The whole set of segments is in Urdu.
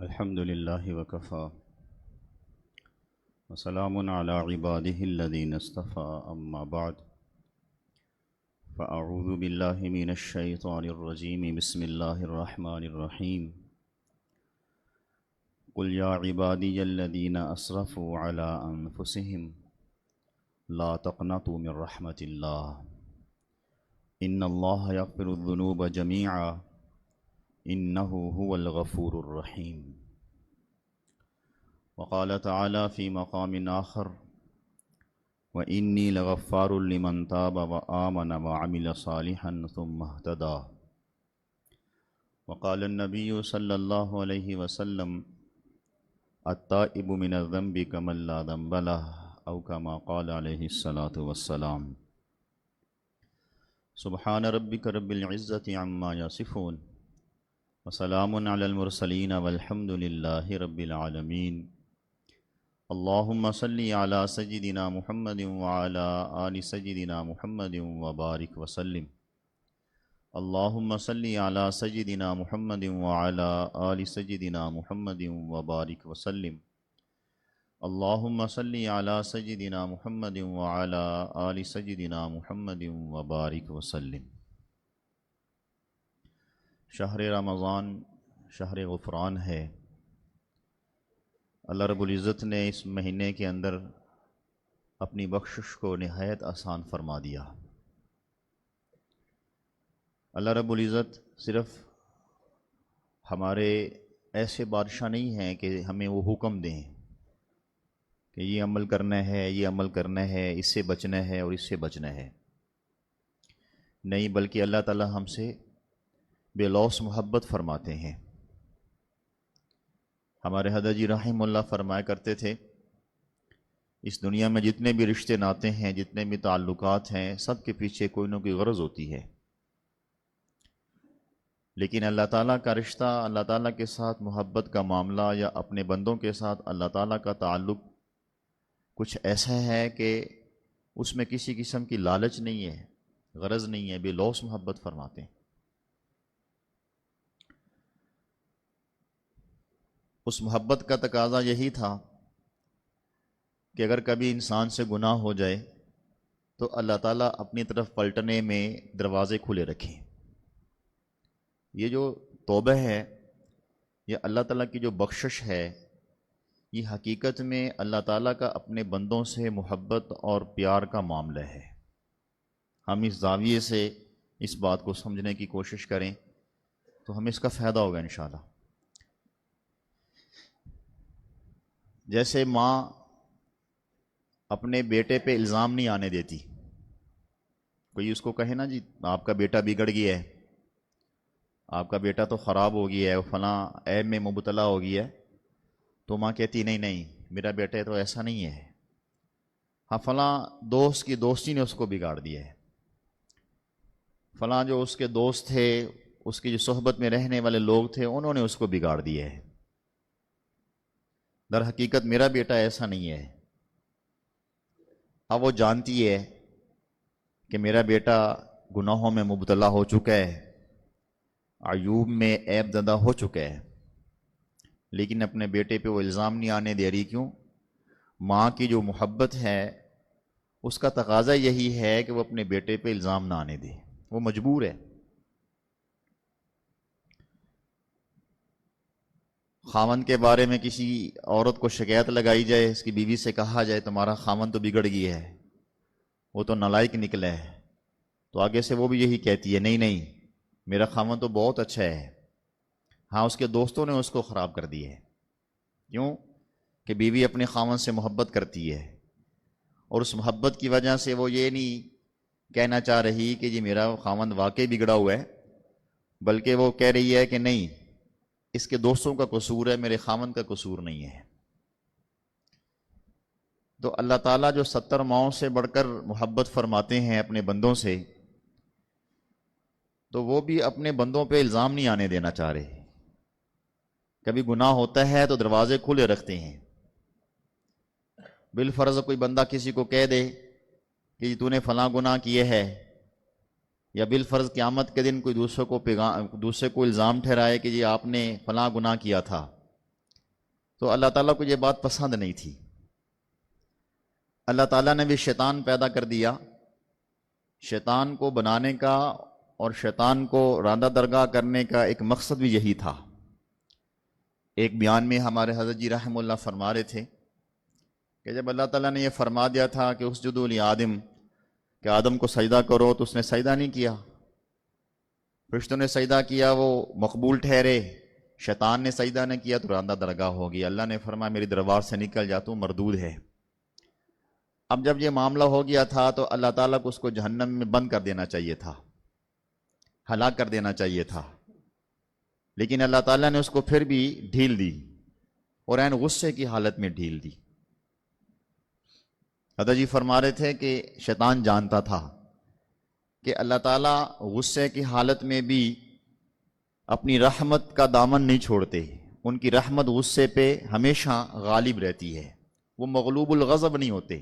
الحمد لله وكفى وسلام على عباده الذين اصطفى أما بعد فأعوذ بالله من الشيطان الرجيم بسم الله الرحمن الرحيم قل يا عبادي الذين أسرفوا على أنفسهم لا تقنطوا من رحمة الله إن الله يغفر الذنوب جميعا إنه هو الغفور الرحيم وقال تعالى في مقام آخر وإني لغفار لمن تاب وآمن وعمل صالحا ثم اهتدى وقال النبي صلى الله عليه وسلم التائب من الذنب كمن لا ذنب له أو كما قال عليه الصلاة والسلام سبحان ربك رب العزة عما يصفون وسلام على المرسلين والحمد لله رب العالمين اللهم صل على سيدنا محمد وعلى آل سيدنا محمد وبارك وسلم اللهم صل على سيدنا محمد وعلى آل سيدنا محمد وبارك وسلم اللهم صل على سيدنا محمد وعلى آل سيدنا محمد وبارك وسلم شہر رمضان شہر غفران ہے۔ اللہ رب العزت نے اس مہینے کے اندر اپنی بخشش کو نہایت آسان فرما دیا۔ اللہ رب العزت صرف ہمارے ایسے بادشاہ نہیں ہیں کہ ہمیں وہ حکم دیں کہ یہ عمل کرنا ہے، یہ عمل کرنا ہے، اس سے بچنا ہے اور اس سے بچنا ہے، نہیں، بلکہ اللہ تعالی ہم سے بے لوث محبت فرماتے ہیں۔ ہمارے حضرت جی رحمہ اللہ فرمایا کرتے تھے اس دنیا میں جتنے بھی رشتے ناتے ہیں، جتنے بھی تعلقات ہیں، سب کے پیچھے کوئی نہ کوئی غرض ہوتی ہے، لیکن اللہ تعالیٰ کا رشتہ، اللہ تعالیٰ کے ساتھ محبت کا معاملہ یا اپنے بندوں کے ساتھ اللہ تعالیٰ کا تعلق کچھ ایسا ہے کہ اس میں کسی قسم کی لالچ نہیں ہے، غرض نہیں ہے، بے لوث محبت فرماتے ہیں۔ اس محبت کا تقاضا یہی تھا کہ اگر کبھی انسان سے گناہ ہو جائے تو اللہ تعالیٰ اپنی طرف پلٹنے میں دروازے کھلے رکھیں۔ یہ جو توبہ ہے، یہ اللہ تعالیٰ کی جو بخشش ہے، یہ حقیقت میں اللہ تعالیٰ کا اپنے بندوں سے محبت اور پیار کا معاملہ ہے۔ ہم اس زاویے سے اس بات کو سمجھنے کی کوشش کریں تو ہمیں اس کا فائدہ ہوگا انشاءاللہ۔ جیسے ماں اپنے بیٹے پہ الزام نہیں آنے دیتی، کوئی اس کو کہے نا جی آپ کا بیٹا بگڑ گیا ہے، آپ کا بیٹا تو خراب ہو گیا ہے، فلاں عیب میں مبتلا ہو گیا ہے، تو ماں کہتی نہیں نہیں میرا بیٹا تو ایسا نہیں ہے، ہاں فلاں دوست کی دوستی نے اس کو بگاڑ دیا ہے، فلاں جو اس کے دوست تھے، اس کی جو صحبت میں رہنے والے لوگ تھے، انہوں نے اس کو بگاڑ دیا ہے، در حقیقت میرا بیٹا ایسا نہیں ہے۔ اب وہ جانتی ہے کہ میرا بیٹا گناہوں میں مبتلا ہو چکا ہے، عیوب میں عیب زدہ ہو چکا ہے، لیکن اپنے بیٹے پہ وہ الزام نہیں آنے دے رہی۔ کیوں؟ ماں کی جو محبت ہے اس کا تقاضا یہی ہے کہ وہ اپنے بیٹے پہ الزام نہ آنے دے، وہ مجبور ہے۔ خاوند کے بارے میں کسی عورت کو شکایت لگائی جائے، اس کی بیوی سے کہا جائے تمہارا خاوند تو بگڑ گیا ہے، وہ تو نالائق نکلا ہے، تو آگے سے وہ بھی یہی کہتی ہے نہیں نہیں میرا خاوند تو بہت اچھا ہے، ہاں اس کے دوستوں نے اس کو خراب کر دیا ہے۔ کیوں؟ کہ بیوی اپنے خاوند سے محبت کرتی ہے، اور اس محبت کی وجہ سے وہ یہ نہیں کہنا چاہ رہی کہ جی میرا خاوند واقعی بگڑا ہوا ہے، بلکہ وہ کہہ رہی ہے کہ نہیں اس کے دوستوں کا قصور ہے، میرے خاوند کا قصور نہیں ہے۔ تو اللہ تعالیٰ جو 70 ماؤں سے بڑھ کر محبت فرماتے ہیں اپنے بندوں سے، تو وہ بھی اپنے بندوں پہ الزام نہیں آنے دینا چاہ رہے۔ کبھی گناہ ہوتا ہے تو دروازے کھلے رکھتے ہیں، بالفرض کوئی بندہ کسی کو کہہ دے کہ جی تو نے فلاں گناہ کیے ہے، یا بالفرض قیامت کے دن کوئی دوسرے کو الزام ٹھہرائے کہ جی آپ نے فلاں گناہ کیا تھا، تو اللہ تعالیٰ کو یہ بات پسند نہیں تھی. اللہ تعالیٰ نے بھی شیطان پیدا کر دیا. شیطان کو بنانے کا اور شیطان کو راندہ درگاہ کرنے کا ایک مقصد بھی یہی تھا. ایک بیان میں ہمارے حضرت جی رحمہ اللہ فرما رہے تھے کہ جب اللہ تعالیٰ نے یہ فرما دیا تھا کہ اسجدوا لآدم، کہ آدم کو سجدہ کرو، تو اس نے سجدہ نہیں کیا. فرشتوں نے سجدہ کیا، وہ مقبول ٹھہرے. شیطان نے سجدہ نہیں کیا تو راندہ درگاہ ہو گیا. اللہ نے فرمایا میری دربار سے نکل جا، تو مردود ہے. اب جب یہ معاملہ ہو گیا تھا تو اللہ تعالیٰ کو اس کو جہنم میں بند کر دینا چاہیے تھا، ہلاک کر دینا چاہیے تھا. لیکن اللہ تعالیٰ نے اس کو پھر بھی ڈھیل دی، اور عین غصے کی حالت میں ڈھیل دی. حضرت جی فرما رہے تھے کہ شیطان جانتا تھا کہ اللہ تعالیٰ غصے کی حالت میں بھی اپنی رحمت کا دامن نہیں چھوڑتے. ان کی رحمت غصے پہ ہمیشہ غالب رہتی ہے، وہ مغلوب الغضب نہیں ہوتے.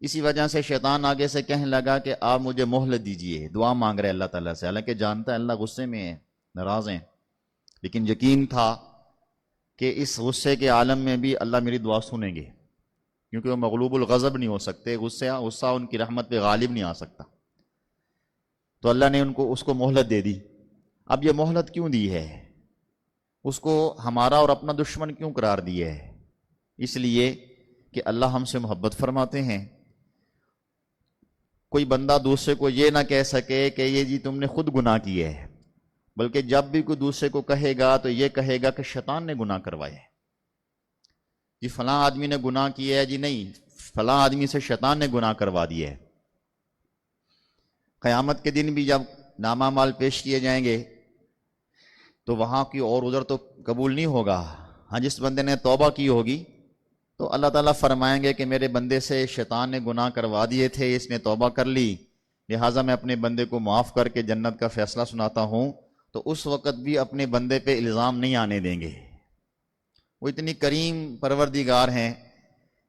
اسی وجہ سے شیطان آگے سے کہنے لگا کہ آپ مجھے مہلت دیجئے، دعا مانگ رہے اللہ تعالیٰ سے، حالانکہ جانتا ہے اللہ غصے میں ہے، ناراض ہیں، لیکن یقین تھا کہ اس غصے کے عالم میں بھی اللہ میری دعا سنیں گے، کیونکہ وہ مغلوب الغضب نہیں ہو سکتے. غصہ ان کی رحمت پہ غالب نہیں آ سکتا. تو اللہ نے اس کو مہلت دے دی. اب یہ مہلت کیوں دی ہے؟ اس کو ہمارا اور اپنا دشمن کیوں قرار دیا ہے؟ اس لیے کہ اللہ ہم سے محبت فرماتے ہیں. کوئی بندہ دوسرے کو یہ نہ کہہ سکے کہ یہ جی تم نے خود گناہ کیے ہے، بلکہ جب بھی کوئی دوسرے کو کہے گا تو یہ کہے گا کہ شیطان نے گناہ کروائے ہے. جی فلاں آدمی نے گناہ کیا ہے، جی نہیں، فلاں آدمی سے شیطان نے گناہ کروا دیا ہے. قیامت کے دن بھی جب نامہ اعمال پیش کیے جائیں گے تو وہاں کی اور ادھر تو قبول نہیں ہوگا. ہاں جس بندے نے توبہ کی ہوگی تو اللہ تعالیٰ فرمائیں گے کہ میرے بندے سے شیطان نے گناہ کروا دیے تھے، اس نے توبہ کر لی، لہٰذا میں اپنے بندے کو معاف کر کے جنت کا فیصلہ سناتا ہوں. تو اس وقت بھی اپنے بندے پہ الزام نہیں آنے دیں گے. وہ اتنی کریم پروردگار ہیں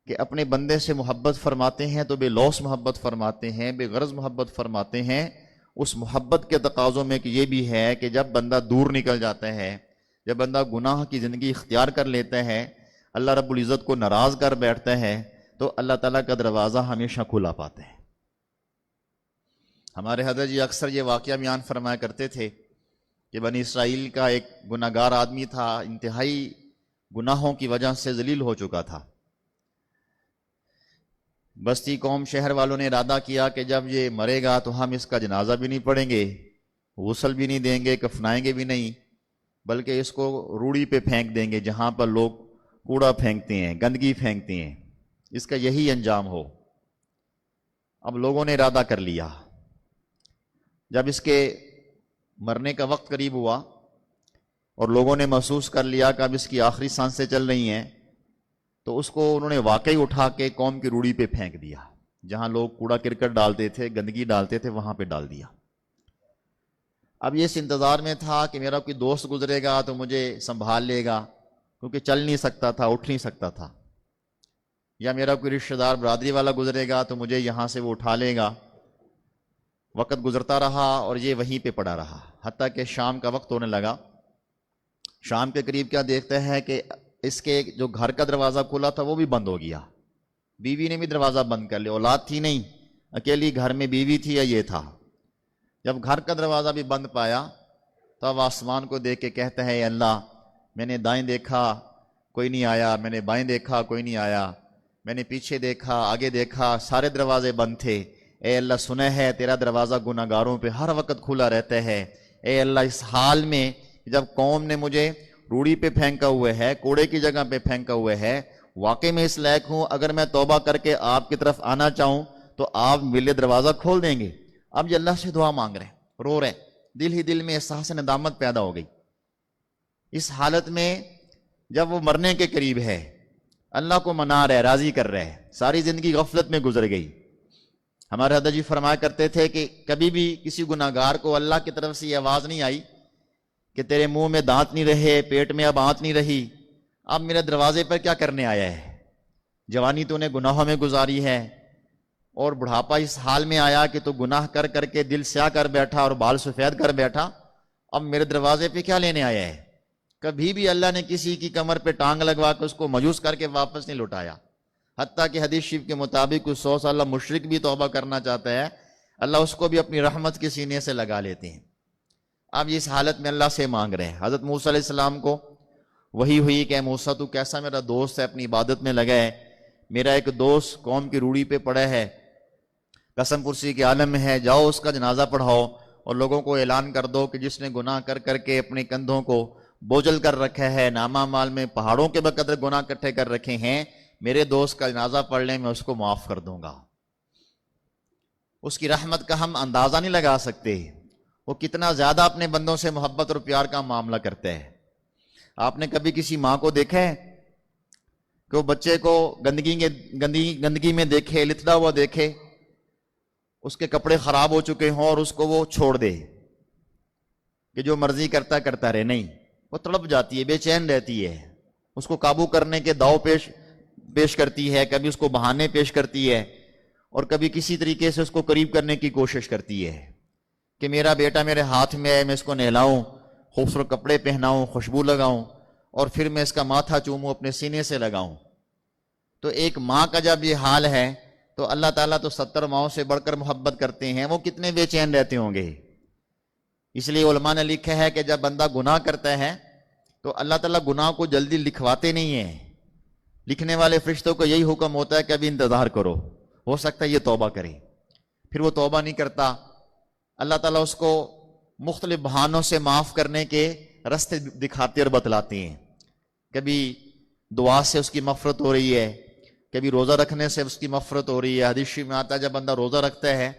کہ اپنے بندے سے محبت فرماتے ہیں تو بے لوث محبت فرماتے ہیں، بے غرض محبت فرماتے ہیں. اس محبت کے تقاضوں میں کہ یہ بھی ہے کہ جب بندہ دور نکل جاتا ہے، جب بندہ گناہ کی زندگی اختیار کر لیتا ہے، اللہ رب العزت کو ناراض کر بیٹھتا ہے، تو اللہ تعالیٰ کا دروازہ ہمیشہ کھلا پاتا ہے. ہمارے حضرت جی اکثر یہ واقعہ بیان فرمایا کرتے تھے کہ بنی اسرائیل کا ایک گناہ گار آدمی تھا، انتہائی گناہوں کی وجہ سے ذلیل ہو چکا تھا. بستی قوم شہر والوں نے ارادہ کیا کہ جب یہ مرے گا تو ہم اس کا جنازہ بھی نہیں پڑھیں گے، غسل بھی نہیں دیں گے، کفنائیں گے بھی نہیں، بلکہ اس کو روڑی پہ پھینک دیں گے جہاں پر لوگ کوڑا پھینکتے ہیں، گندگی پھینکتے ہیں، اس کا یہی انجام ہو. اب لوگوں نے ارادہ کر لیا. جب اس کے مرنے کا وقت قریب ہوا اور لوگوں نے محسوس کر لیا کہ اب اس کی آخری سانسیں چل رہی ہیں، تو اس کو انہوں نے واقعی اٹھا کے قوم کی روڑی پہ پھینک دیا. جہاں لوگ کوڑا کرکٹ ڈالتے تھے، گندگی ڈالتے تھے، وہاں پہ ڈال دیا. اب یہ اس انتظار میں تھا کہ میرا کوئی دوست گزرے گا تو مجھے سنبھال لے گا، کیونکہ چل نہیں سکتا تھا، اٹھ نہیں سکتا تھا، یا میرا کوئی رشتہ دار برادری والا گزرے گا تو مجھے یہاں سے وہ اٹھا لے گا. وقت گزرتا رہا اور یہ وہیں پہ پڑا رہا، حتیٰ کہ شام کا وقت ہونے لگا. شام کے قریب کیا دیکھتا ہے کہ اس کے جو گھر کا دروازہ کھلا تھا وہ بھی بند ہو گیا. بیوی نے بھی دروازہ بند کر لیا، اولاد تھی نہیں، اکیلی گھر میں بیوی تھی یا یہ تھا. جب گھر کا دروازہ بھی بند پایا تو اب آسمان کو دیکھ کے کہتا ہے، اے اللہ، میں نے دائیں دیکھا کوئی نہیں آیا، میں نے بائیں دیکھا کوئی نہیں آیا، میں نے پیچھے دیکھا، آگے دیکھا، سارے دروازے بند تھے. اے اللہ، سنا ہے تیرا دروازہ گناہ گاروں پہ ہر وقت کھلا رہتا ہے. اے اللہ، اس حال میں جب قوم نے مجھے روڑی پہ پھینکا ہوئے ہے، کوڑے کی جگہ پہ پھینکا ہوئے ہے، واقعی میں اس لائق ہوں، اگر میں توبہ کر کے آپ کی طرف آنا چاہوں تو آپ میرے لیے دروازہ کھول دیں گے. اب یہ اللہ سے دعا مانگ رہے ہیں، رو رہے ہیں، دل ہی دل میں احساس ندامت پیدا ہو گئی. اس حالت میں جب وہ مرنے کے قریب ہے، اللہ کو منا رہے، راضی کر رہے، ساری زندگی غفلت میں گزر گئی. ہمارے حضرت جی فرمایا کرتے تھے کہ کبھی بھی کسی گناہ گار کو اللہ کی طرف سے یہ آواز نہیں آئی کہ تیرے منہ میں دانت نہیں رہے، پیٹ میں اب آنت نہیں رہی، اب میرے دروازے پر کیا کرنے آیا ہے؟ جوانی تو نے گناہوں میں گزاری ہے اور بڑھاپا اس حال میں آیا کہ تو گناہ کر کر کے دل سیاہ کر بیٹھا اور بال سفید کر بیٹھا، اب میرے دروازے پہ کیا لینے آیا ہے؟ کبھی بھی اللہ نے کسی کی کمر پہ ٹانگ لگوا کے اس کو مجوس کر کے واپس نہیں لوٹایا، حتیٰ کہ حدیث شریف کے مطابق کوئی 100 سالہ مشرک بھی توبہ کرنا چاہتا ہے، اللہ اس کو بھی اپنی رحمت کے سینے سے لگا لیتے ہیں۔ اب اس حالت میں اللہ سے مانگ رہے ہیں۔ حضرت موسیٰ علیہ السلام کو وحی ہوئی کہ اے موسیٰ تو کیسا میرا دوست ہے، اپنی عبادت میں لگا ہے، میرا ایک دوست قوم کی روڑی پہ پڑا ہے، قسم پرسی کے عالم میں ہے، جاؤ اس کا جنازہ پڑھاؤ اور لوگوں کو اعلان کر دو کہ جس نے گناہ کر کر کے اپنے کندھوں کو بوجھل کر رکھا ہے، نامہ مال میں پہاڑوں کے بقدر گناہ اکٹھے کر رکھے ہیں، میرے دوست کا جنازہ پڑھ لیں، میں اس کو معاف کر دوں گا۔ اس کی رحمت کا ہم اندازہ نہیں لگا سکتے، وہ کتنا زیادہ اپنے بندوں سے محبت اور پیار کا معاملہ کرتے ہیں۔ آپ نے کبھی کسی ماں کو دیکھا ہے کہ وہ بچے کو گندگی میں دیکھے، لتڑا ہوا دیکھے، اس کے کپڑے خراب ہو چکے ہوں اور اس کو وہ چھوڑ دے کہ جو مرضی کرتا رہے؟ نہیں، وہ تڑپ جاتی ہے، بے چین رہتی ہے، اس کو قابو کرنے کے داؤ پیش کرتی ہے، کبھی اس کو بہانے پیش کرتی ہے اور کبھی کسی طریقے سے اس کو قریب کرنے کی کوشش کرتی ہے کہ میرا بیٹا میرے ہاتھ میں ہے، میں اس کو نہلاؤں، خوبصورت کپڑے پہناؤں، خوشبو لگاؤں اور پھر میں اس کا ماتھا چوموں، اپنے سینے سے لگاؤں۔ تو ایک ماں کا جب یہ حال ہے تو اللہ تعالیٰ تو 70 ماؤں سے بڑھ کر محبت کرتے ہیں، وہ کتنے بے چین رہتے ہوں گے۔ اس لیے علماء نے لکھا ہے کہ جب بندہ گناہ کرتا ہے تو اللہ تعالیٰ گناہ کو جلدی لکھواتے نہیں ہیں، لکھنے والے فرشتوں کو یہی حکم ہوتا ہے کہ ابھی انتظار کرو، ہو سکتا ہے یہ توبہ کرے، پھر وہ توبہ نہیں کرتا، اللہ تعالیٰ اس کو مختلف بہانوں سے معاف کرنے کے راستے دکھاتے اور بتلاتے ہیں۔ کبھی دعا سے اس کی مغفرت ہو رہی ہے، کبھی روزہ رکھنے سے اس کی مغفرت ہو رہی ہے۔ حدیث میں آتا ہے جب بندہ روزہ رکھتا ہے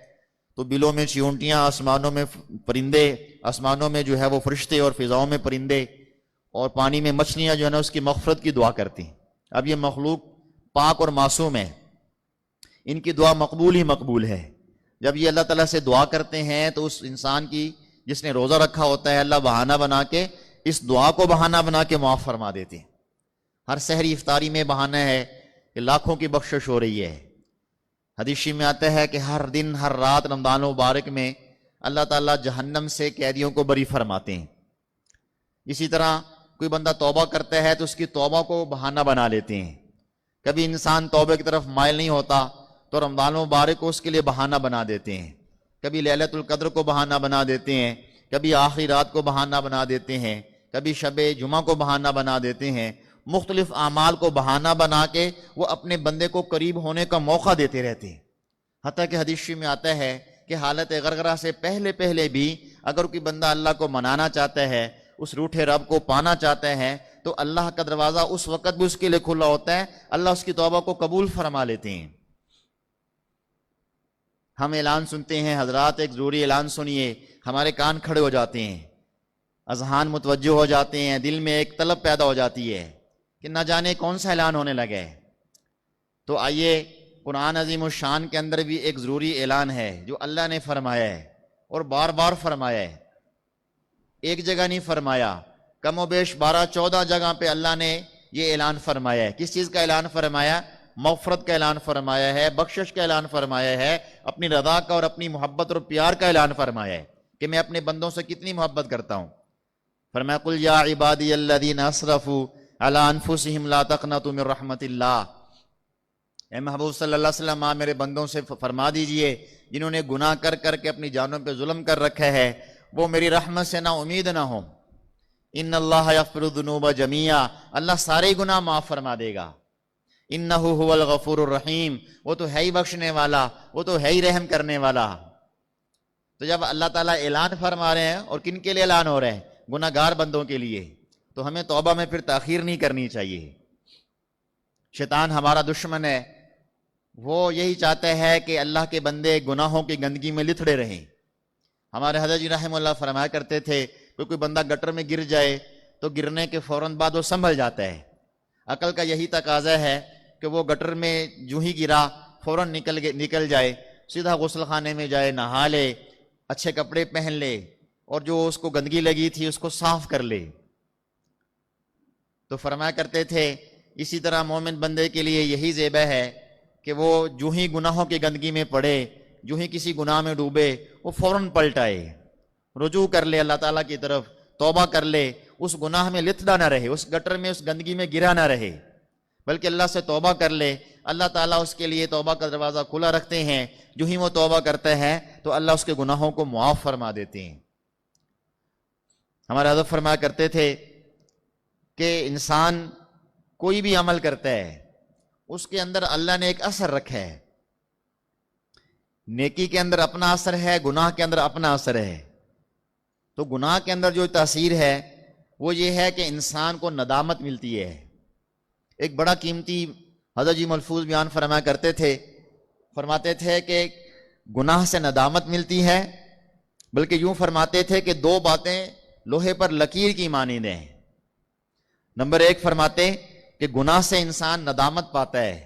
تو بلوں میں چیونٹیاں، آسمانوں میں پرندے، آسمانوں میں جو ہے وہ فرشتے اور فضاؤں میں پرندے اور پانی میں مچھلیاں جو ہے نا اس کی مغفرت کی دعا کرتی ہیں۔ اب یہ مخلوق پاک اور معصوم ہے، ان کی دعا مقبول ہی مقبول ہے۔ جب یہ اللہ تعالیٰ سے دعا کرتے ہیں تو اس انسان کی جس نے روزہ رکھا ہوتا ہے، اللہ بہانہ بنا کے اس دعا کو بہانہ بنا کے معاف فرما دیتے ہیں۔ ہر سحری افطاری میں بہانہ ہے کہ لاکھوں کی بخشش ہو رہی ہے۔ حدیث میں آتا ہے کہ ہر دن ہر رات رمضان مبارک میں اللہ تعالیٰ جہنم سے قیدیوں کو بری فرماتے ہیں۔ اسی طرح کوئی بندہ توبہ کرتا ہے تو اس کی توبہ کو بہانہ بنا لیتے ہیں۔ کبھی انسان توبہ کی طرف مائل نہیں ہوتا تو رمضان مبارک کو اس کے لیے بہانہ بنا دیتے ہیں، کبھی لیلۃ القدر کو بہانہ بنا دیتے ہیں، کبھی آخری رات کو بہانہ بنا دیتے ہیں، کبھی شب جمعہ کو بہانہ بنا دیتے ہیں۔ مختلف اعمال کو بہانہ بنا کے وہ اپنے بندے کو قریب ہونے کا موقع دیتے رہتے ہیں۔ حتیٰ کہ حدیث میں آتا ہے کہ حالت غرغرہ سے پہلے بھی اگر کوئی بندہ اللہ کو منانا چاہتا ہے، اس روٹھے رب کو پانا چاہتا ہے تو اللہ کا دروازہ اس وقت بھی اس کے لیے کھلا ہوتا ہے، اللہ اس کی توبہ کو قبول فرما لیتے ہیں۔ ہم اعلان سنتے ہیں، حضرات ایک ضروری اعلان سنیے، ہمارے کان کھڑے ہو جاتے ہیں، اذہان متوجہ ہو جاتے ہیں، دل میں ایک طلب پیدا ہو جاتی ہے کہ نہ جانے کون سا اعلان ہونے لگا ہے۔ تو آئیے قرآن عظیم الشان کے اندر بھی ایک ضروری اعلان ہے جو اللہ نے فرمایا ہے اور بار بار فرمایا ہے، ایک جگہ نہیں فرمایا، کم و بیش 12-14 جگہ پہ اللہ نے یہ اعلان فرمایا ہے۔ کس چیز کا اعلان فرمایا؟ مغفرت کا اعلان فرمایا ہے، بخشش کا اعلان فرمایا ہے، اپنی رضا کا اور اپنی محبت اور پیار کا اعلان فرمایا ہے کہ میں اپنے بندوں سے کتنی محبت کرتا ہوں۔ فرمایا قل یا عبادی الذین اسرفوا علی انفسہم لا تقنطوا من رحمت اللہ، اے محبوب صلی اللہ علیہ وسلم آپ میرے بندوں سے فرما دیجئے جنہوں نے گناہ کر کر کے اپنی جانوں پہ ظلم کر رکھا ہے وہ میری رحمت سے نا امید نہ ہوں۔ ان اللہ یغفر الذنوب جميعا، اللہ سارے گناہ معاف فرما دے گا۔ انہ هو الغفور الرحیم، وہ تو ہے ہی بخشنے والا، وہ تو ہے ہی رحم کرنے والا۔ تو جب اللہ تعالیٰ اعلان فرما رہے ہیں، اور کن کے لیے اعلان ہو رہا ہے؟ گناہ گار بندوں کے لیے، تو ہمیں توبہ میں پھر تاخیر نہیں کرنی چاہیے۔ شیطان ہمارا دشمن ہے، وہ یہی چاہتا ہے کہ اللہ کے بندے گناہوں کی گندگی میں لتھڑے رہیں۔ ہمارے حضرت جی رحمہ اللہ فرمایا کرتے تھے کہ کوئی بندہ گٹر میں گر جائے تو گرنے کے فوراً بعد وہ سنبھل جاتا ہے۔ عقل کا یہی تقاضا ہے کہ وہ گٹر میں جو ہی گرا فوراً نکل جائے، سیدھا غسل خانے میں جائے، نہا لے، اچھے کپڑے پہن لے اور جو اس کو گندگی لگی تھی اس کو صاف کر لے۔ تو فرمایا کرتے تھے اسی طرح مومن بندے کے لیے یہی زیبہ ہے کہ وہ جو ہی گناہوں کی گندگی میں پڑے، جو ہی کسی گناہ میں ڈوبے، وہ فوراً پلٹ آئے، رجوع کر لے اللہ تعالیٰ کی طرف، توبہ کر لے، اس گناہ میں لتھڑا نہ رہے، اس گٹر میں، اس گندگی میں گرا نہ رہے، بلکہ اللہ سے توبہ کر لے۔ اللہ تعالیٰ اس کے لیے توبہ کا دروازہ کھلا رکھتے ہیں، جو ہی وہ توبہ کرتا ہے تو اللہ اس کے گناہوں کو معاف فرما دیتے ہیں۔ ہمارے حضرت فرمایا کرتے تھے کہ انسان کوئی بھی عمل کرتا ہے اس کے اندر اللہ نے ایک اثر رکھا ہے، نیکی کے اندر اپنا اثر ہے، گناہ کے اندر اپنا اثر ہے۔ تو گناہ کے اندر جو تاثیر ہے وہ یہ ہے کہ انسان کو ندامت ملتی ہے۔ ایک بڑا قیمتی حضرت جی ملفوظ بیان فرمایا کرتے تھے، فرماتے تھے کہ گناہ سے ندامت ملتی ہے، بلکہ یوں فرماتے تھے کہ دو باتیں لوہے پر لکیر کی مانند ہیں۔ نمبر ایک فرماتے کہ گناہ سے انسان ندامت پاتا ہے،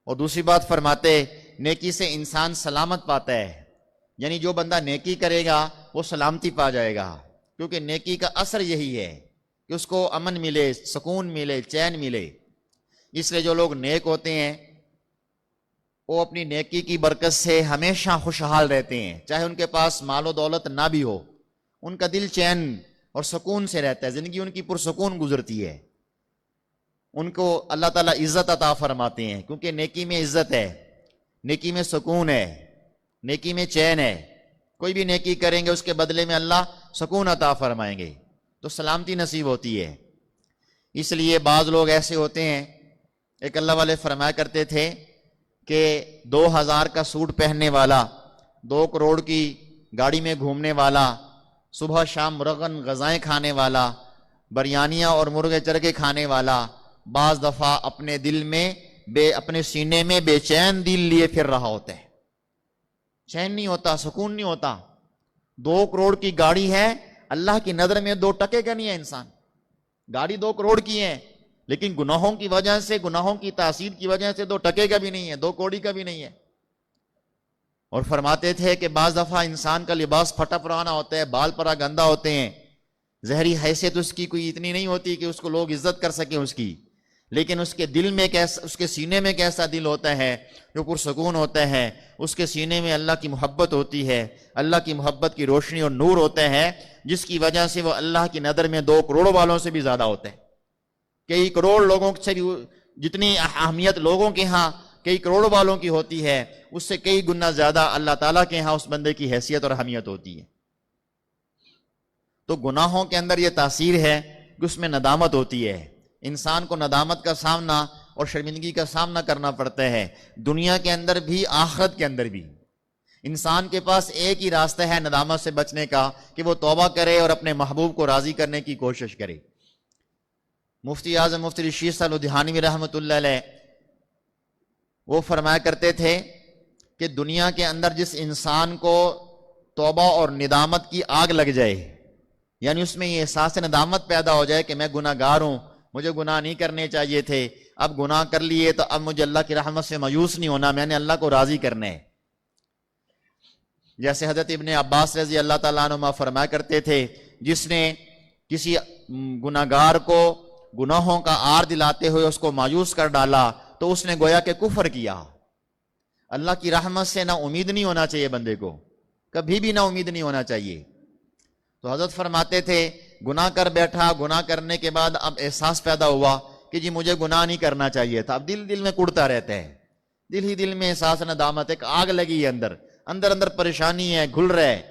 اور دوسری بات فرماتے نیکی سے انسان سلامت پاتا ہے، یعنی جو بندہ نیکی کرے گا وہ سلامتی پا جائے گا، کیونکہ نیکی کا اثر یہی ہے کہ اس کو امن ملے، سکون ملے، چین ملے۔ اس لیے جو لوگ نیک ہوتے ہیں وہ اپنی نیکی کی برکت سے ہمیشہ خوشحال رہتے ہیں، چاہے ان کے پاس مال و دولت نہ بھی ہو، ان کا دل چین اور سکون سے رہتا ہے، زندگی ان کی پرسکون گزرتی ہے۔ ان کو اللہ تعالیٰ عزت عطا فرماتے ہیں، کیونکہ نیکی میں عزت ہے، نیکی میں سکون ہے، نیکی میں چین ہے۔ کوئی بھی نیکی کریں گے اس کے بدلے میں اللہ سکون عطا فرمائیں گے، تو سلامتی نصیب ہوتی ہے۔ اس لیے بعض لوگ ایسے ہوتے ہیں، ایک اللہ والے فرمایا کرتے تھے کہ 2000 کا سوٹ پہننے والا، 2 کروڑ کی گاڑی میں گھومنے والا، صبح شام مرغن غذائیں کھانے والا، بریانیاں اور مرغے چرگے کھانے والا، بعض دفعہ اپنے دل میں اپنے سینے میں بے چین دل لیے پھر رہا ہوتا ہے، چین نہیں ہوتا، سکون نہیں ہوتا۔ 2 کروڑ کی گاڑی ہے، اللہ کی نظر میں 2 ٹکے کا نہیں ہے انسان، گاڑی 2 کروڑ کی ہے، لیکن گناہوں کی وجہ سے، گناہوں کی تاثیر کی وجہ سے 2 ٹکے کا بھی نہیں ہے، 2 کوڑی کا بھی نہیں ہے۔ اور فرماتے تھے کہ بعض دفعہ انسان کا لباس پھٹا پرانا ہوتا ہے، بال پرا گندا ہوتے ہیں، ظاہری حیثیت اس کی کوئی اتنی نہیں ہوتی کہ اس کو لوگ عزت کر سکیں اس کی، لیکن اس کے دل میں کیسا، اس کے سینے میں کیسا دل ہوتا ہے جو پرسکون ہوتا ہے، اس کے سینے میں اللہ کی محبت ہوتی ہے، اللہ کی محبت کی روشنی اور نور ہوتا ہے، جس کی وجہ سے وہ اللہ کی نظر میں 2 کروڑ والوں سے بھی زیادہ ہوتا ہے۔ کئی کروڑ لوگوں سے بھی، جتنی اہمیت لوگوں کے ہاں کئی کروڑ والوں کی ہوتی ہے، اس سے کئی گنا زیادہ اللہ تعالیٰ کے ہاں اس بندے کی حیثیت اور اہمیت ہوتی ہے۔ تو گناہوں کے اندر یہ تاثیر ہے کہ اس میں ندامت ہوتی ہے، انسان کو ندامت کا سامنا اور شرمندگی کا سامنا کرنا پڑتا ہے، دنیا کے اندر بھی آخرت کے اندر بھی۔ انسان کے پاس ایک ہی راستہ ہے ندامت سے بچنے کا، کہ وہ توبہ کرے اور اپنے محبوب کو راضی کرنے کی کوشش کرے۔ مفتی اعظم مفتی رشید صاحب لدھیانوی رحمۃ اللہ علیہ وہ فرمایا کرتے تھے کہ دنیا کے اندر جس انسان کو توبہ اور ندامت کی آگ لگ جائے، یعنی اس میں یہ احساس ندامت پیدا ہو جائے کہ میں گناہ گار ہوں، مجھے گناہ نہیں کرنے چاہیے تھے، اب گناہ کر لیے تو اب مجھے اللہ کی رحمت سے مایوس نہیں ہونا، میں نے اللہ کو راضی کرنا ہے۔ جیسے حضرت ابن عباس رضی اللہ تعالیٰ عنہما فرمایا کرتے تھے، جس نے کسی گناہ گار کو گناہوں کا عار دلاتے ہوئے اس کو مایوس کر ڈالا تو اس نے گویا کہ کفر کیا۔ اللہ کی رحمت سے نہ امید نہیں ہونا چاہیے بندے کو، کبھی بھی نہ امید نہیں ہونا چاہیے۔ تو حضرت فرماتے تھے گناہ کر بیٹھا، گناہ کرنے کے بعد اب احساس پیدا ہوا کہ جی مجھے گناہ نہیں کرنا چاہیے تھا، اب دل میں کڑتا رہتا ہے، دل ہی دل میں احساس ندامت، ایک آگ لگی ہے اندر پریشانی ہے، گھل رہا ہے،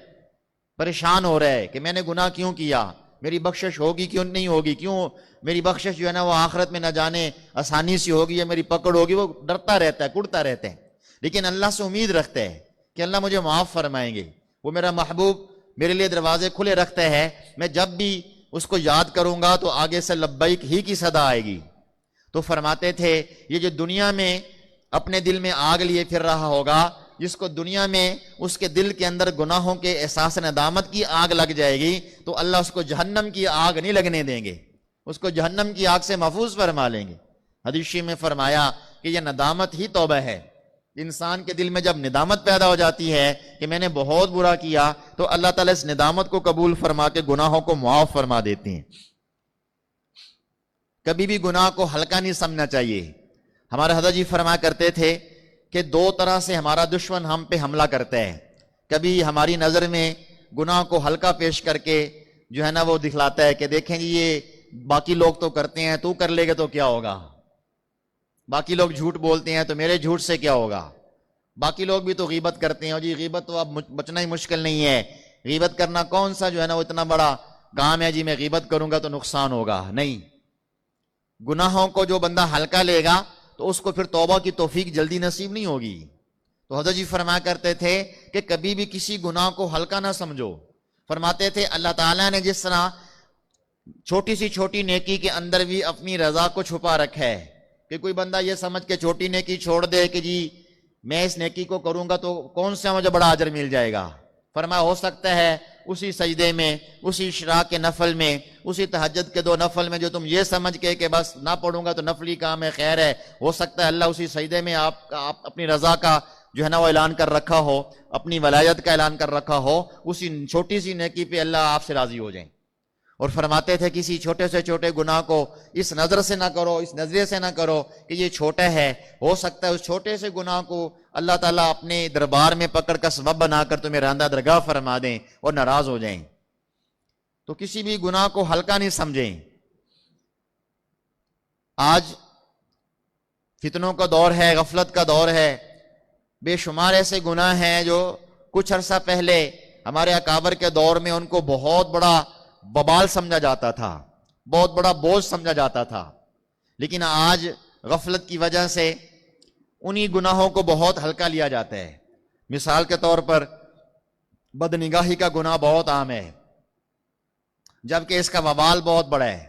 پریشان ہو رہا ہے کہ میں نے گناہ کیوں کیا، میری بخشش ہوگی کیوں نہیں ہوگی، کیوں میری بخشش جو ہے نا وہ آخرت میں نہ جانے آسانی سے ہوگی یا میری پکڑ ہوگی، وہ ڈرتا رہتا ہے، کڑتا رہتا ہے، لیکن اللہ سے امید رکھتا ہے کہ اللہ مجھے معاف فرمائیں گے، وہ میرا محبوب میرے لیے دروازے کھلے رکھتا ہے، میں جب بھی اس کو یاد کروں گا تو آگے سے لبیک ہی کی صدا آئے گی۔ تو فرماتے تھے یہ جو دنیا میں اپنے دل میں آگ لیے پھر رہا ہوگا، جس کو دنیا میں اس کے دل کے اندر گناہوں کے احساس ندامت کی آگ لگ جائے گی تو اللہ اس کو جہنم کی آگ نہیں لگنے دیں گے، اس کو جہنم کی آگ سے محفوظ فرما لیں گے۔ حدیث میں فرمایا کہ یہ ندامت ہی توبہ ہے۔ انسان کے دل میں جب ندامت پیدا ہو جاتی ہے کہ میں نے بہت برا کیا، تو اللہ تعالیٰ اس ندامت کو قبول فرما کے گناہوں کو معاف فرما دیتے ہیں۔ کبھی بھی گناہ کو ہلکا نہیں سمجھنا چاہیے۔ ہمارے حضرت جی فرمایا کرتے تھے کہ 2 طرح سے ہمارا دشمن ہم پہ حملہ کرتا ہے، کبھی ہماری نظر میں گناہ کو ہلکا پیش کر کے جو ہے نا وہ دکھلاتا ہے کہ دیکھیں جی یہ باقی لوگ تو کرتے ہیں، تو کر لے گا تو کیا ہوگا، باقی لوگ جھوٹ بولتے ہیں تو میرے جھوٹ سے کیا ہوگا، باقی لوگ بھی تو غیبت کرتے ہیں، اور جی غیبت تو اب بچنا ہی مشکل نہیں ہے، غیبت کرنا کون سا جو ہے نا وہ اتنا بڑا کام ہے جی میں غیبت کروں گا تو نقصان ہوگا، نہیں۔ گناہوں کو جو بندہ ہلکا لے گا تو اس کو پھر توبہ کی توفیق جلدی نصیب نہیں ہوگی۔ تو حضرت جی فرمایا کرتے تھے کہ کبھی بھی کسی گناہ کو ہلکا نہ سمجھو۔ فرماتے تھے اللہ تعالیٰ نے جس طرح چھوٹی سی چھوٹی نیکی کے اندر بھی اپنی رضا کو چھپا رکھا ہے کہ کوئی بندہ یہ سمجھ کے چھوٹی نیکی چھوڑ دے کہ جی میں اس نیکی کو کروں گا تو کون سا مجھے بڑا اجر مل جائے گا، فرمایا ہو سکتا ہے اسی سجدے میں، اسی اشراق کے نفل میں، اسی تہجد کے 2 نفل میں جو تم یہ سمجھ کے کہ بس نہ پڑھوں گا تو نفلی کام ہے، خیر ہے، ہو سکتا ہے اللہ اسی سجدے میں آپ اپنی رضا کا جو ہے نا وہ اعلان کر رکھا ہو، اپنی ولایت کا اعلان کر رکھا ہو، اسی چھوٹی سی نیکی پہ اللہ آپ سے راضی ہو جائیں۔ اور فرماتے تھے کسی چھوٹے سے چھوٹے گناہ کو اس نظر سے نہ کرو، اس نظریے سے نہ کرو کہ یہ چھوٹا ہے، ہو سکتا ہے اس چھوٹے سے گناہ کو اللہ تعالیٰ اپنے دربار میں پکڑ کا سبب بنا کر تمہیں راندہ درگاہ فرما دیں اور ناراض ہو جائیں۔ تو کسی بھی گناہ کو ہلکا نہیں سمجھیں۔ آج فتنوں کا دور ہے، غفلت کا دور ہے، بے شمار ایسے گناہ ہیں جو کچھ عرصہ پہلے ہمارے اکابر کے دور میں ان کو بہت بڑا وبال سمجھا جاتا تھا، بہت بڑا بوجھ سمجھا جاتا تھا، لیکن آج غفلت کی وجہ سے انہی گناہوں کو بہت ہلکا لیا جاتا ہے۔ مثال کے طور پر بدنگاہی کا گناہ بہت عام ہے، جبکہ اس کا وبال بہت بڑا ہے۔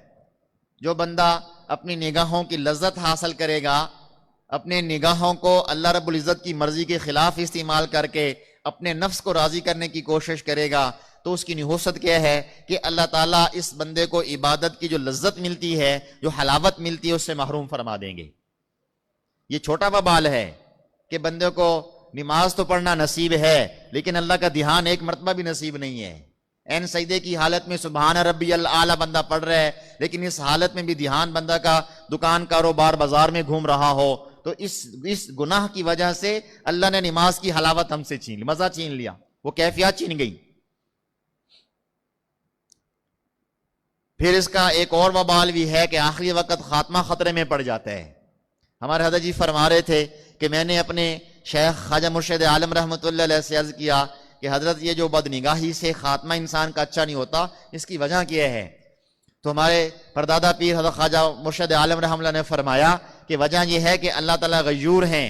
جو بندہ اپنی نگاہوں کی لذت حاصل کرے گا، اپنے نگاہوں کو اللہ رب العزت کی مرضی کے خلاف استعمال کر کے اپنے نفس کو راضی کرنے کی کوشش کرے گا، تو اس کی نحوست کیا ہے کہ اللہ تعالیٰ اس بندے کو عبادت کی جو لذت ملتی ہے، جو حلاوت ملتی ہے، اس سے محروم فرما دیں گے۔ یہ چھوٹا وبال ہے کہ بندے کو نماز تو پڑھنا نصیب ہے لیکن اللہ کا دھیان ایک مرتبہ بھی نصیب نہیں ہے۔ این سجدے کی حالت میں سبحان ربی الاعلیٰ بندہ پڑھ رہا ہے، لیکن اس حالت میں بھی دھیان بندہ کا دکان کاروبار بازار میں گھوم رہا ہو، تو اس گناہ کی وجہ سے اللہ نے نماز کی حلاوت ہم سے چھین لی، مزہ چھین لیا، وہ کیفیت چھین گئی۔ پھر اس کا ایک اور وبال بھی ہے کہ آخری وقت خاتمہ خطرے میں پڑ جاتا ہے۔ ہمارے حضرت جی فرما رہے تھے کہ میں نے اپنے شیخ خواجہ مرشد عالم رحمۃ اللہ علیہ سے عرض کیا کہ حضرت یہ جو بدنگاہی سے خاتمہ انسان کا اچھا نہیں ہوتا، اس کی وجہ کیا ہے؟ تو ہمارے پردادا پیر حضرت خواجہ مرشد عالم رحمۃ اللہ نے فرمایا کہ وجہ یہ ہے کہ اللہ تعالیٰ غیور ہیں،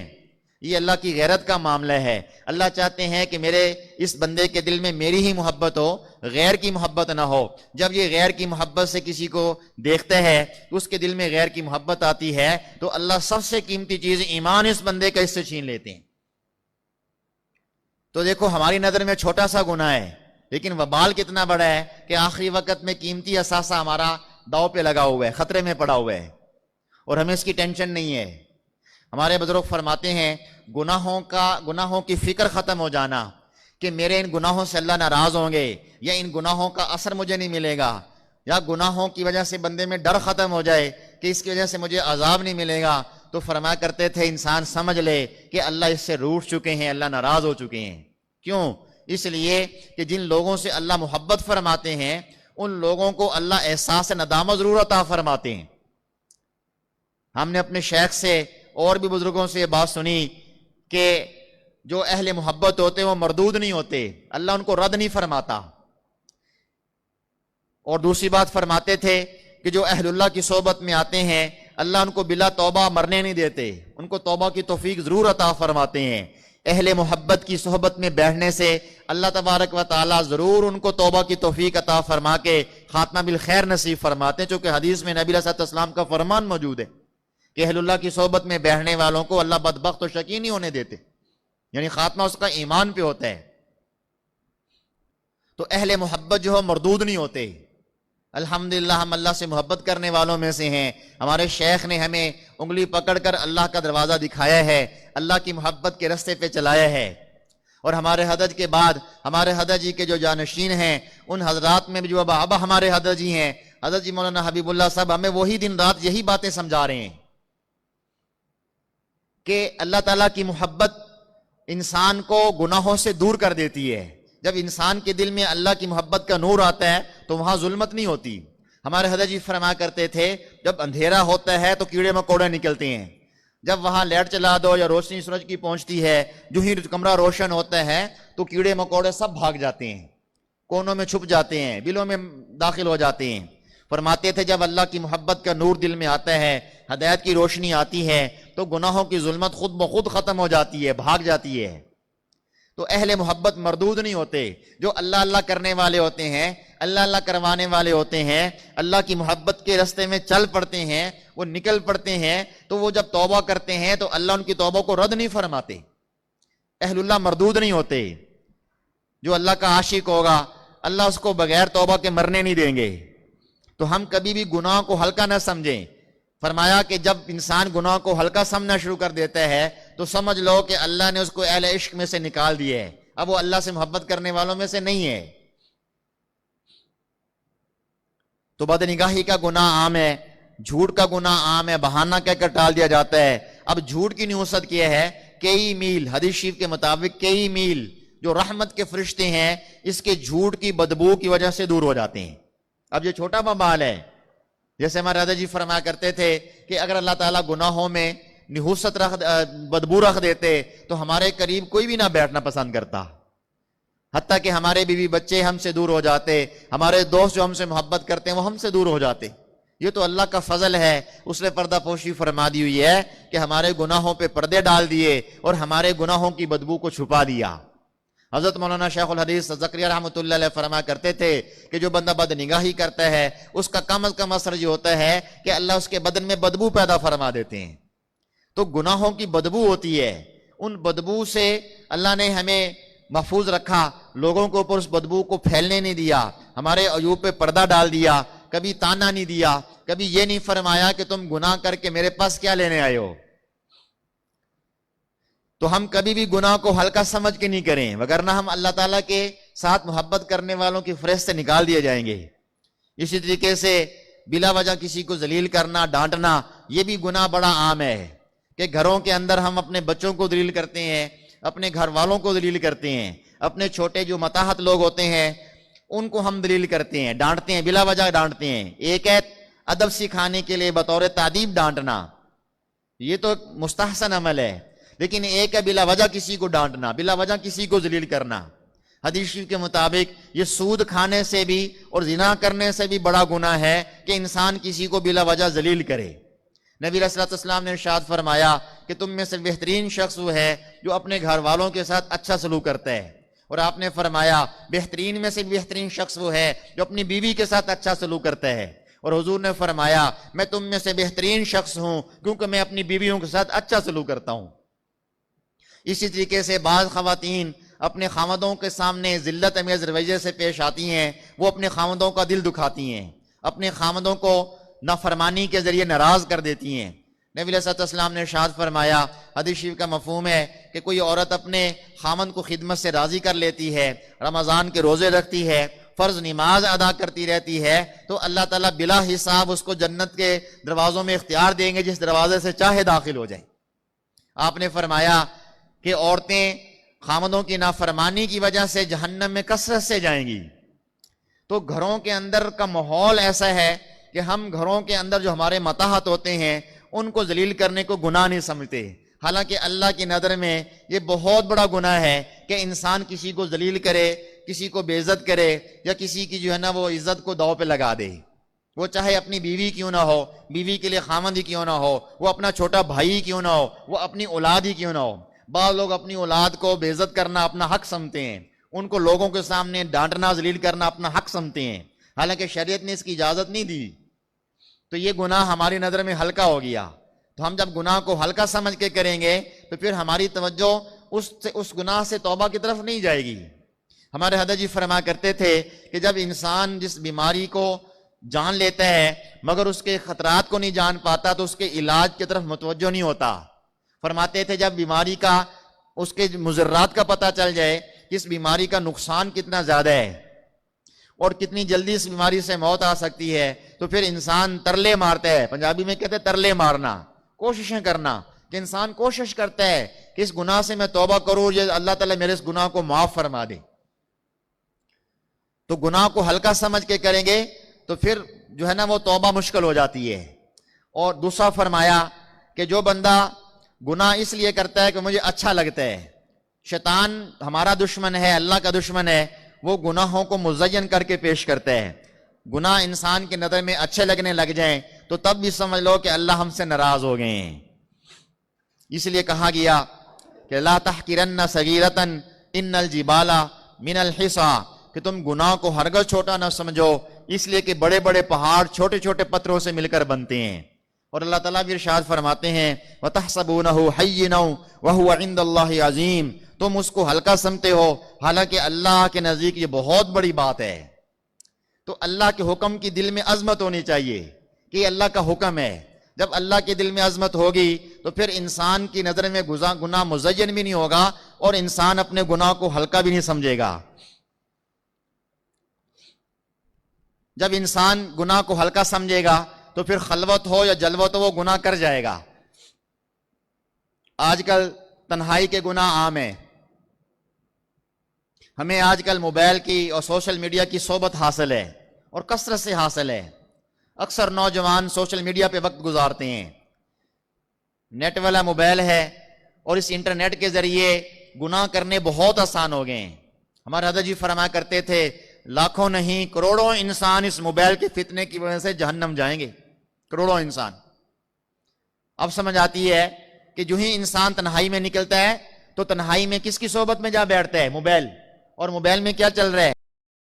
یہ اللہ کی غیرت کا معاملہ ہے۔ اللہ چاہتے ہیں کہ میرے اس بندے کے دل میں میری ہی محبت ہو، غیر کی محبت نہ ہو۔ جب یہ غیر کی محبت سے کسی کو دیکھتا ہے، اس کے دل میں غیر کی محبت آتی ہے، تو اللہ سب سے قیمتی چیز ایمان اس بندے کا اس سے چھین لیتے ہیں۔ تو دیکھو ہماری نظر میں چھوٹا سا گناہ ہے، لیکن وبال کتنا بڑا ہے کہ آخری وقت میں قیمتی اثاثہ ہمارا داؤ پہ لگا ہوا ہے، خطرے میں پڑا ہوا ہے، اور ہمیں اس کی ٹینشن نہیں ہے۔ ہمارے بزرگ فرماتے ہیں گناہوں کی فکر ختم ہو جانا کہ میرے ان گناہوں سے اللہ ناراض ہوں گے، یا ان گناہوں کا اثر مجھے نہیں ملے گا، یا گناہوں کی وجہ سے بندے میں ڈر ختم ہو جائے کہ اس کی وجہ سے مجھے عذاب نہیں ملے گا، تو فرمایا کرتے تھے انسان سمجھ لے کہ اللہ اس سے روٹھ چکے ہیں، اللہ ناراض ہو چکے ہیں۔ کیوں؟ اس لیے کہ جن لوگوں سے اللہ محبت فرماتے ہیں ان لوگوں کو اللہ احساس ندامت ضرور عطا فرماتے ہیں۔ ہم نے اپنے شیخ سے اور بھی بزرگوں سے یہ بات سنی کہ جو اہل محبت ہوتے ہیں وہ مردود نہیں ہوتے، اللہ ان کو رد نہیں فرماتا۔ اور دوسری بات فرماتے تھے کہ جو اہل اللہ کی صحبت میں آتے ہیں اللہ ان کو بلا توبہ مرنے نہیں دیتے، ان کو توبہ کی توفیق ضرور عطا فرماتے ہیں۔ اہل محبت کی صحبت میں بیٹھنے سے اللہ تبارک و تعالیٰ ضرور ان کو توبہ کی توفیق عطا فرما کے خاتمہ بالخیر نصیب فرماتے ہیں، چونکہ حدیث میں نبی علیہ السلام کا فرمان موجود ہے کہ اہل اللہ کی صحبت میں بیٹھنے والوں کو اللہ بدبخت و شقی نہیں ہونے دیتے، یعنی خاتمہ اس کا ایمان پہ ہوتا ہے۔ تو اہل محبت جو ہے مردود نہیں ہوتے۔ الحمدللہ ہم اللہ سے محبت کرنے والوں میں سے ہیں۔ ہمارے شیخ نے ہمیں انگلی پکڑ کر اللہ کا دروازہ دکھایا ہے، اللہ کی محبت کے رستے پہ چلایا ہے۔ اور ہمارے حضرت کے بعد ہمارے حضرت جی کے جو جانشین ہیں ان حضرات میں بھی جو اب ہمارے حضرت جی ہیں، حضرت جی مولانا حبیب اللہ صاحب، ہمیں وہی دن رات یہی باتیں سمجھا رہے ہیں کہ اللہ تعالیٰ کی محبت انسان کو گناہوں سے دور کر دیتی ہے۔ جب انسان کے دل میں اللہ کی محبت کا نور آتا ہے تو وہاں ظلمت نہیں ہوتی. ہمارے حضرت جی فرمایا کرتے تھے جب اندھیرا ہوتا ہے تو کیڑے مکوڑے نکلتے ہیں، جب وہاں لائٹ چلا دو یا روشنی سورج کی پہنچتی ہے، جو ہی کمرہ روشن ہوتا ہے تو کیڑے مکوڑے سب بھاگ جاتے ہیں، کونوں میں چھپ جاتے ہیں، بلوں میں داخل ہو جاتے ہیں. فرماتے تھے جب اللہ کی محبت کا نور دل میں آتا ہے، ہدایت کی روشنی آتی ہے تو گناہوں کی ظلمت خود بخود ختم ہو جاتی ہے، بھاگ جاتی ہے. تو اہل محبت مردود نہیں ہوتے، جو اللہ اللہ کرنے والے ہوتے ہیں، اللہ اللہ کروانے والے ہوتے ہیں، اللہ کی محبت کے راستے میں چل پڑتے ہیں، وہ نکل پڑتے ہیں، تو وہ جب توبہ کرتے ہیں تو اللہ ان کی توبہ کو رد نہیں فرماتے. اہل اللہ مردود نہیں ہوتے. جو اللہ کا عاشق ہوگا اللہ اس کو بغیر توبہ کے مرنے نہیں دیں گے. تو ہم کبھی بھی گناہ کو ہلکا نہ سمجھیں. فرمایا کہ جب انسان گناہ کو ہلکا سمجھنا شروع کر دیتا ہے تو سمجھ لو کہ اللہ نے اس کو اہل عشق میں سے نکال دیا ہے، اب وہ اللہ سے محبت کرنے والوں میں سے نہیں ہے. تو بدنگاہی کا گناہ عام ہے، جھوٹ کا گناہ عام ہے، بہانہ کہہ کر ٹال دیا جاتا ہے. اب جھوٹ کی نحوست کیا ہے، کئی میل، حدیث شریف کے مطابق کئی میل جو رحمت کے فرشتے ہیں اس کے جھوٹ کی بدبو کی وجہ سے دور ہو جاتے ہیں. اب یہ چھوٹا بال ہے، جیسے ہمارے حضرت جی فرمایا کرتے تھے کہ اگر اللہ تعالیٰ گناہوں میں نحوست بدبو رکھ دیتے تو ہمارے قریب کوئی بھی نہ بیٹھنا پسند کرتا، حتیٰ کہ ہمارے بیوی بچے ہم سے دور ہو جاتے، ہمارے دوست جو ہم سے محبت کرتے ہیں وہ ہم سے دور ہو جاتے. یہ تو اللہ کا فضل ہے، اس نے پردہ پوشی فرما دی ہوئی ہے کہ ہمارے گناہوں پہ پردے ڈال دیے اور ہمارے گناہوں کی بدبو کو چھپا دیا. حضرت مولانا شیخ الحدیث زکریا رحمۃ اللہ علیہ فرمایا کرتے تھے کہ جو بندہ بد نگاہی کرتا ہے اس کا کم از کم اثر یہ ہوتا ہے کہ اللہ اس کے بدن میں بدبو پیدا فرما دیتے ہیں. تو گناہوں کی بدبو ہوتی ہے، ان بدبو سے اللہ نے ہمیں محفوظ رکھا، لوگوں کے اوپر اس بدبو کو پھیلنے نہیں دیا، ہمارے عیوب پہ پردہ ڈال دیا، کبھی تانا نہیں دیا، کبھی یہ نہیں فرمایا کہ تم گناہ کر کے میرے پاس کیا لینے آئے ہو. تو ہم کبھی بھی گناہ کو ہلکا سمجھ کے نہیں کریں، وگرنہ ہم اللہ تعالیٰ کے ساتھ محبت کرنے والوں کی فہرست سے نکال دیے جائیں گے. اسی طریقے سے بلا وجہ کسی کو ذلیل کرنا، ڈانٹنا، یہ بھی گناہ بڑا عام ہے کہ گھروں کے اندر ہم اپنے بچوں کو ذلیل کرتے ہیں، اپنے گھر والوں کو ذلیل کرتے ہیں، اپنے چھوٹے جو متاحت لوگ ہوتے ہیں ان کو ہم ذلیل کرتے ہیں، ڈانٹتے ہیں، بلا وجہ ڈانٹتے ہیں. ایک ہے ادب سکھانے کے لیے بطور تعدیب ڈانٹنا، یہ تو مستحسن عمل ہے، لیکن ایک ہے بلا وجہ کسی کو ڈانٹنا، بلا وجہ کسی کو ذلیل کرنا. حدیث شریف کے مطابق یہ سود کھانے سے بھی اور زنا کرنے سے بھی بڑا گناہ ہے کہ انسان کسی کو بلا وجہ ذلیل کرے. نبی علیہ الصلوۃ والسلام نے ارشاد فرمایا کہ تم میں سے بہترین شخص وہ ہے جو اپنے گھر والوں کے ساتھ اچھا سلوک کرتا ہے، اور آپ نے فرمایا بہترین میں سے بہترین شخص وہ ہے جو اپنی بیوی کے ساتھ اچھا سلوک کرتا ہے، اور حضور نے فرمایا میں تم میں سے بہترین شخص ہوں کیونکہ میں اپنی بیویوں کے ساتھ اچھا سلوک کرتا ہوں. اسی طریقے سے بعض خواتین اپنے خامدوں کے سامنے ذلت امیز رویے سے پیش آتی ہیں، وہ اپنے خامدوں کا دل دکھاتی ہیں، اپنے خامدوں کو نافرمانی کے ذریعے ناراض کر دیتی ہیں. نبی علیہ الصلوۃ والسلام نے ارشاد فرمایا، حدیث شریف کا مفہوم ہے کہ کوئی عورت اپنے خامند کو خدمت سے راضی کر لیتی ہے، رمضان کے روزے رکھتی ہے، فرض نماز ادا کرتی رہتی ہے، تو اللہ تعالیٰ بلا حساب اس کو جنت کے دروازوں میں اختیار دیں گے، جس دروازے سے چاہے داخل ہو جائیں. آپ نے فرمایا کہ عورتیں خامدوں کی نافرمانی کی وجہ سے جہنم میں کثرت سے جائیں گی. تو گھروں کے اندر کا ماحول ایسا ہے کہ ہم گھروں کے اندر جو ہمارے متاحت ہوتے ہیں ان کو ذلیل کرنے کو گناہ نہیں سمجھتے، حالانکہ اللہ کی نظر میں یہ بہت بڑا گناہ ہے کہ انسان کسی کو ذلیل کرے، کسی کو بے عزت کرے، یا کسی کی جو ہے نا وہ عزت کو داؤ پہ لگا دے. وہ چاہے اپنی بیوی کیوں نہ ہو، بیوی کے لیے خامند ہی کیوں نہ ہو، وہ اپنا چھوٹا بھائی کیوں نہ ہو، وہ اپنی اولاد ہی کیوں نہ ہو. بعض لوگ اپنی اولاد کو بے عزت کرنا اپنا حق سمجھتے ہیں، ان کو لوگوں کے سامنے ڈانٹنا ذلیل کرنا اپنا حق سمجھتے ہیں، حالانکہ شریعت نے اس کی اجازت نہیں دی. تو یہ گناہ ہماری نظر میں ہلکا ہو گیا. تو ہم جب گناہ کو ہلکا سمجھ کے کریں گے تو پھر ہماری توجہ اس گناہ سے توبہ کی طرف نہیں جائے گی. ہمارے حضرت جی فرمایا کرتے تھے کہ جب انسان جس بیماری کو جان لیتا ہے مگر اس کے خطرات کو نہیں جان پاتا تو اس کے علاج کی طرف متوجہ نہیں ہوتا. فرماتے تھے جب بیماری کا اس کے مضرات کا پتہ چل جائے کہ اس بیماری کا نقصان کتنا زیادہ ہے اور کتنی جلدی اس بیماری سے موت آ سکتی ہے تو پھر انسان ترلے مارتا ہے. پنجابی میں کہتے ہیں ترلے مارنا، کوششیں کرنا، کہ انسان کوشش کرتا ہے کہ اس گناہ سے میں توبہ کروں، یہ اللہ تعالیٰ میرے اس گناہ کو معاف فرما دے. تو گناہ کو ہلکا سمجھ کے کریں گے تو پھر جو ہے نا وہ توبہ مشکل ہو جاتی ہے. اور دوسرا فرمایا کہ جو بندہ گناہ اس لیے کرتا ہے کہ مجھے اچھا لگتا ہے، شیطان ہمارا دشمن ہے، اللہ کا دشمن ہے، وہ گناہوں کو مزین کر کے پیش کرتا ہے. گناہ انسان کی نظر میں اچھے لگنے لگ جائیں تو تب بھی سمجھ لو کہ اللہ ہم سے ناراض ہو گئے ہیں. اس لیے کہا گیا کہ لا تحقرن صغیرۃ ان الجبال من الحصى، کہ تم گناہ کو ہرگز چھوٹا نہ سمجھو، اس لیے کہ بڑے بڑے پہاڑ چھوٹے چھوٹے پتھروں سے مل کر بنتے ہیں. اور اللہ تعالیٰ بھی ارشاد فرماتے ہیں وَتَحْسَبُونَهُ حَيِّنًا وَهُوَ عِندَ اللَّهِ عَظِيمٌ، تم اس کو ہلکا سمجھتے ہو حالانکہ اللہ کے نزدیک یہ بہت بڑی بات ہے. تو اللہ کے حکم کی دل میں عظمت ہونی چاہیے کہ یہ اللہ کا حکم ہے. جب اللہ کے دل میں عظمت ہوگی تو پھر انسان کی نظر میں گناہ مزین بھی نہیں ہوگا اور انسان اپنے گناہ کو ہلکا بھی نہیں سمجھے گا. جب انسان گناہ کو ہلکا سمجھے گا تو پھر خلوت ہو یا جلوت ہو وہ گناہ کر جائے گا. آج کل تنہائی کے گناہ عام ہیں. ہمیں آج کل موبائل کی اور سوشل میڈیا کی صحبت حاصل ہے اور کثرت سے حاصل ہے. اکثر نوجوان سوشل میڈیا پہ وقت گزارتے ہیں. نیٹ والا موبائل ہے اور اس انٹرنیٹ کے ذریعے گناہ کرنے بہت آسان ہو گئے ہیں. ہمارے حضرت جی فرمایا کرتے تھے لاکھوں نہیں کروڑوں انسان اس موبائل کے فتنے کی وجہ سے جہنم جائیں گے. کروڑوں انسان. اب سمجھ آتی ہے کہ جو ہی انسان تنہائی میں نکلتا ہے تو تنہائی میں کس کی صحبت میں جا بیٹھتا ہے؟ موبائل. اور موبائل میں کیا چل رہا